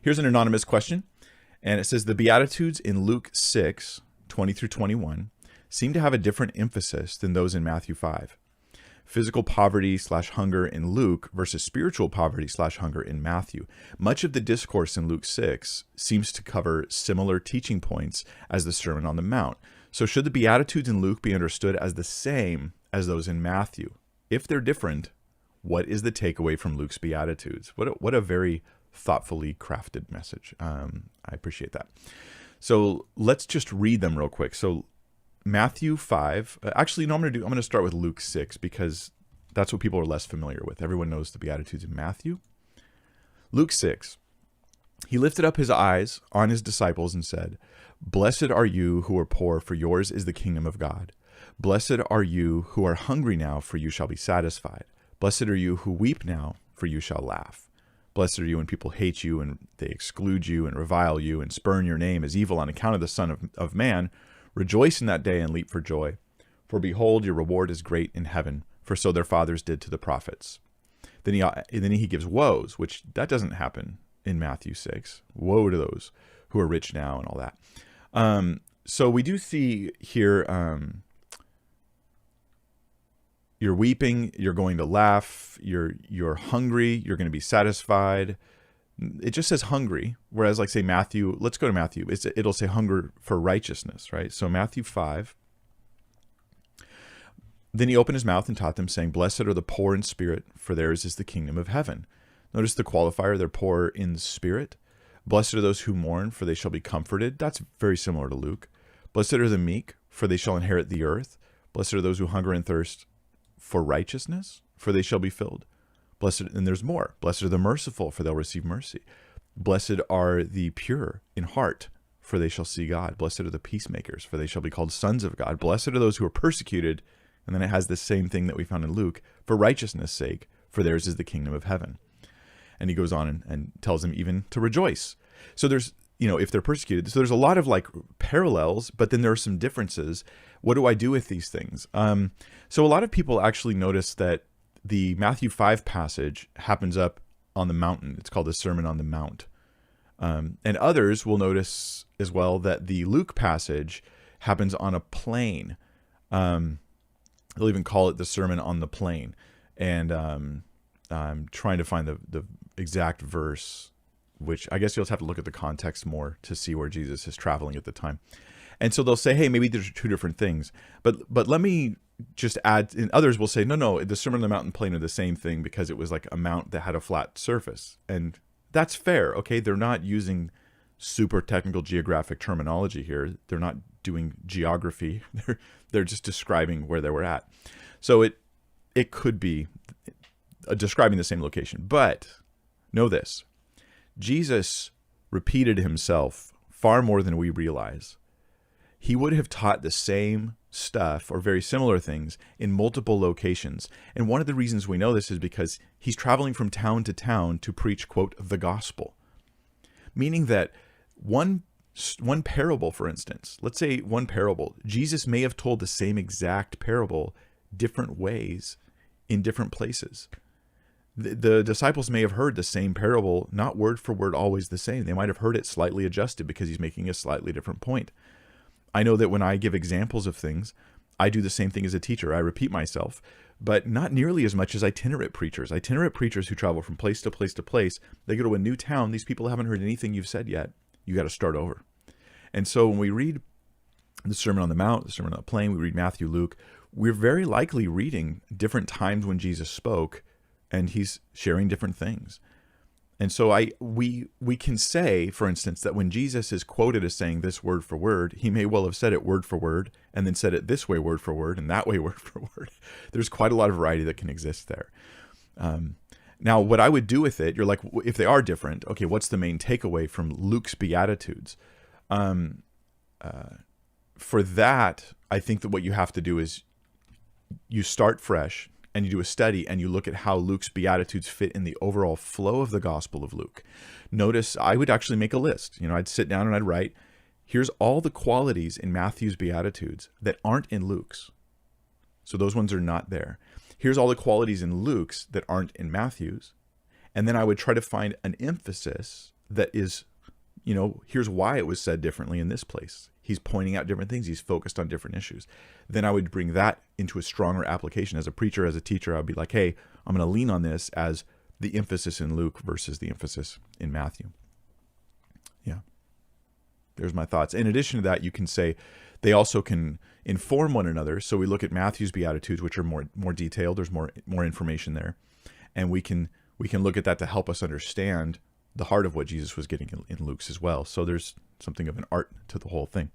Here's an anonymous question, and it says, the Beatitudes in Luke 6, 20 through 21, seem to have a different emphasis than those in Matthew 5. Physical poverty/hunger in Luke versus spiritual poverty/hunger in Matthew. Much of the discourse in Luke 6 seems to cover similar teaching points as the Sermon on the Mount. So should the Beatitudes in Luke be understood as the same as those in Matthew? If they're different, what is the takeaway from Luke's Beatitudes? What a very thoughtfully crafted message. I appreciate that. So let's just read them real quick. So Matthew 5, actually, no, I'm going to start with Luke 6 because that's what people are less familiar with. Everyone knows the Beatitudes in Matthew. Luke 6, he lifted up his eyes on his disciples and said, "Blessed are you who are poor, for yours is the kingdom of God. Blessed are you who are hungry now, for you shall be satisfied. Blessed are you who weep now, for you shall laugh. Blessed are you when people hate you and they exclude you and revile you and spurn your name as evil on account of the Son of Man. Rejoice in that day and leap for joy. For behold, your reward is great in heaven, for so their fathers did to the prophets." Then he gives woes, which that doesn't happen in Matthew 6. Woe to those who are rich now and all that. So we do see here, you're weeping, you're going to laugh, you're hungry, you're going to be satisfied. It just says hungry, whereas like say Matthew, let's go to Matthew, it'll say hunger for righteousness, right? So Matthew 5, then he opened his mouth and taught them, saying, "Blessed are the poor in spirit, for theirs is the kingdom of heaven." Notice the qualifier, they're poor in spirit. Blessed are those who mourn, for they shall be comforted. That's very similar to Luke. Blessed are the meek, for they shall inherit the earth. Blessed are those who hunger and thirst for righteousness, for they shall be filled. Blessed, and there's more. Blessed are the merciful, for they'll receive mercy. Blessed are the pure in heart, for they shall see God. Blessed are the peacemakers, for they shall be called sons of God. Blessed are those who are persecuted, and then it has the same thing that we found in Luke, for righteousness' sake, for theirs is the kingdom of heaven. And he goes on and tells them even to rejoice. So there's, if they're persecuted, so there's a lot of like parallels, but then there are some differences. What do I do with these things? So a lot of people actually notice that the Matthew 5 passage happens up on the mountain. It's called the Sermon on the Mount. And others will notice as well that the Luke passage happens on a plain. They'll even call it the Sermon on the Plain. And I'm trying to find the exact verse, which I guess you'll have to look at the context more to see where Jesus is traveling at the time. And so they'll say, hey, maybe there's two different things. But let me just add, and others will say, no, the Sermon on the Mount and Plain are the same thing because it was like a mount that had a flat surface. And that's fair, okay? They're not using super technical geographic terminology here. They're not doing geography. They're just describing where they were at. So it could be describing the same location. But know this, Jesus repeated himself far more than we realize. He would have taught the same stuff or very similar things in multiple locations. And one of the reasons we know this is because he's traveling from town to town to preach, quote, the gospel. Meaning that one parable, for instance, let's say one parable, Jesus may have told the same exact parable different ways in different places. The disciples may have heard the same parable, not word for word always the same. They might have heard it slightly adjusted because he's making a slightly different point. I know that when I give examples of things, I do the same thing as a teacher. I repeat myself, but not nearly as much as itinerant preachers. Itinerant preachers who travel from place to place to place, they go to a new town. These people haven't heard anything you've said yet. You got to start over. And so when we read the Sermon on the Mount, the Sermon on the Plain, we read Matthew, Luke, we're very likely reading different times when Jesus spoke and he's sharing different things. And so we can say, for instance, that when Jesus is quoted as saying this word for word, he may well have said it word for word and then said it this way word for word and that way word for word. There's quite a lot of variety that can exist there. Now, what I would do with it, you're like, if they are different, okay, what's the main takeaway from Luke's Beatitudes? For that, I think that what you have to do is you start fresh and you do a study and you look at how Luke's Beatitudes fit in the overall flow of the Gospel of Luke. Notice I would actually make a list. I'd sit down and I'd write, here's all the qualities in Matthew's Beatitudes that aren't in Luke's. So those ones are not there. Here's all the qualities in Luke's that aren't in Matthew's. And then I would try to find an emphasis that is, here's why it was said differently in this place. He's pointing out different things. He's focused on different issues. Then I would bring that into a stronger application. As a preacher, as a teacher, I'd be like, hey, I'm going to lean on this as the emphasis in Luke versus the emphasis in Matthew. Yeah. There's my thoughts. In addition to that, you can say they also can inform one another. So we look at Matthew's Beatitudes, which are more detailed. There's more information there. And we can look at that to help us understand the heart of what Jesus was getting in Luke's as well. So there's something of an art to the whole thing.